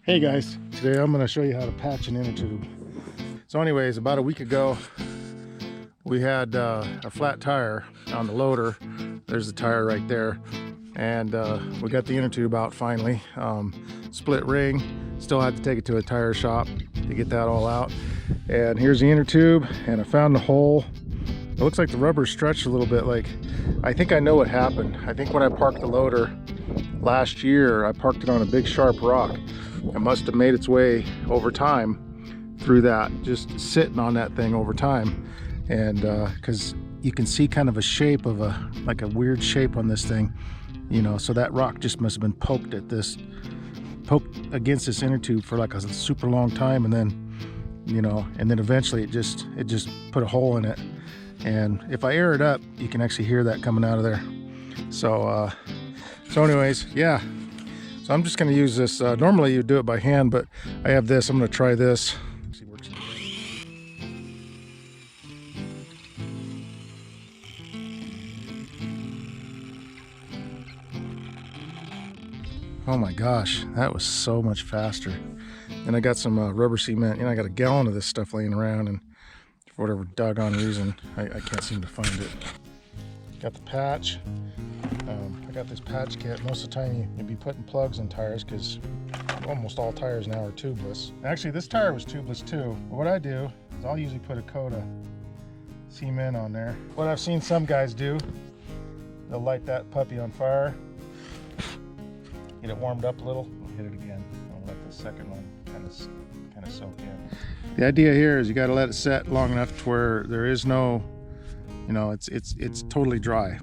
Hey guys, today I'm going to show you how to patch an Innertube. So anyways, about a week ago we had a flat tire on the loader. There's the tire right there, and we got the Innertube out finally. Split ring, still had to take it to a tire shop to get that all out. And here's the Innertube, and I found the hole. It looks like the rubber stretched a little bit. Like, I think I know what happened. I think when I parked the loader last year, I parked it on a big sharp rock. It must have made its way over time through that, just sitting on that thing over time. And because you can see kind of a shape of like a weird shape on this thing, you know, so that rock just must have been poked against this Innertube for like a super long time, and then, you know, and then eventually it just put a hole in it. And if I air it up, you can actually hear that coming out of there. So anyways, yeah. So I'm just going to use this. Normally you do it by hand, but I have this. I'm going to try this. Oh my gosh, that was so much faster. And I got some rubber cement. You know, I got a gallon of this stuff laying around, and for whatever doggone reason, I can't seem to find it. Got the patch. I got this patch kit. Most of the time you'd be putting plugs in tires because almost all tires now are tubeless. Actually, this tire was tubeless too. But what I do is I'll usually put a coat of cement on there. What I've seen some guys do, they'll light that puppy on fire, get it warmed up a little, hit it again. I'll let the second one kind of soak in. The idea here is you got to let it set long enough to where there is no, you know, it's totally dry.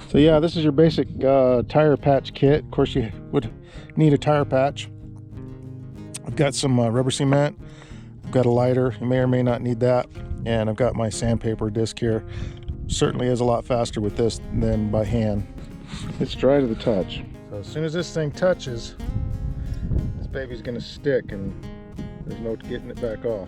So yeah, this is your basic tire patch kit. Of course, you would need a tire patch. I've got some rubber cement. I've got a lighter. You may or may not need that. And I've got my sandpaper disc here. Certainly is a lot faster with this than by hand. It's dry to the touch. So as soon as this thing touches, this baby's gonna stick, and there's no getting it back off.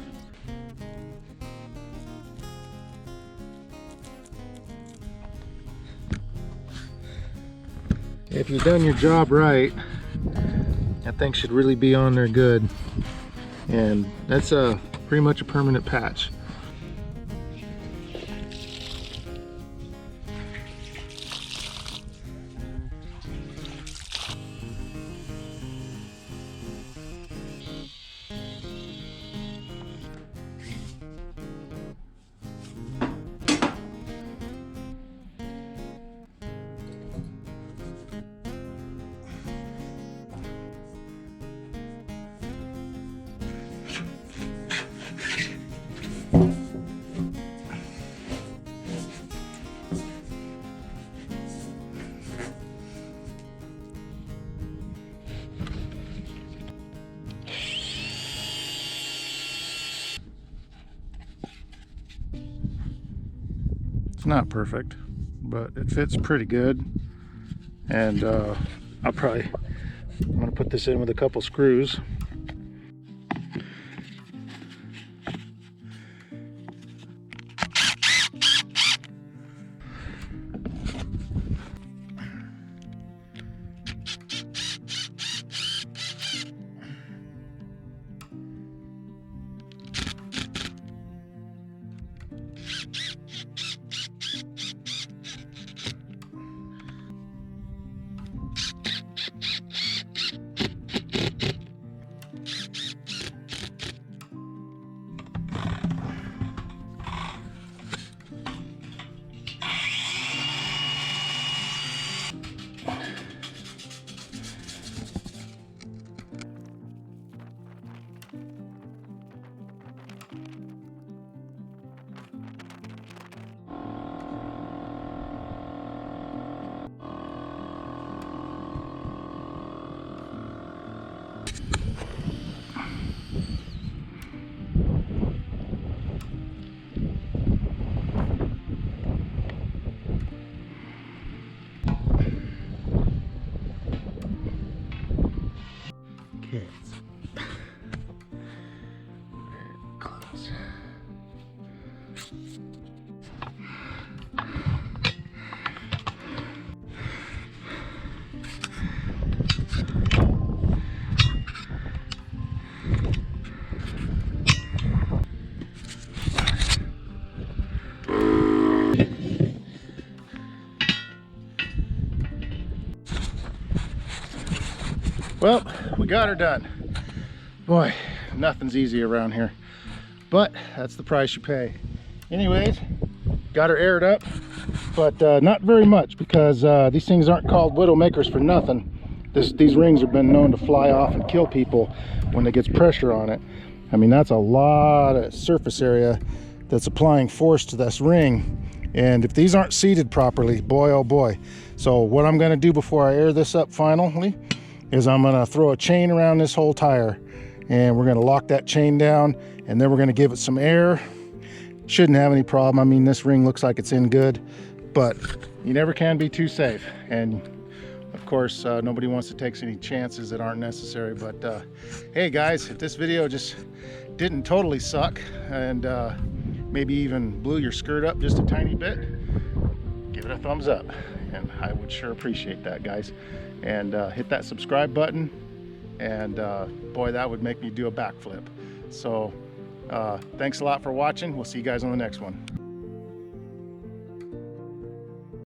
If you've done your job right, that thing should really be on there good. And that's pretty much a permanent patch. It's not perfect, but it fits pretty good. And I'm gonna put this in with a couple screws. Well, we got her done. Boy, nothing's easy around here, but that's the price you pay. Anyways, got her aired up, but not very much, because these things aren't called Widowmakers for nothing. These rings have been known to fly off and kill people when it gets pressure on it. I mean, that's a lot of surface area that's applying force to this ring, and if these aren't seated properly, boy oh boy. So what I'm going to do before I air this up finally is I'm going to throw a chain around this whole tire, and we're going to lock that chain down, and then we're going to give it some air. Shouldn't have any problem. I mean, this ring looks like it's in good, but you never can be too safe. And of course, nobody wants to take any chances that aren't necessary. But hey guys, if this video just didn't totally suck and maybe even blew your skirt up just a tiny bit, give it a thumbs up, and I would sure appreciate that, guys. And hit that subscribe button, and boy, that would make me do a backflip. So thanks a lot for watching. We'll see you guys on the next one.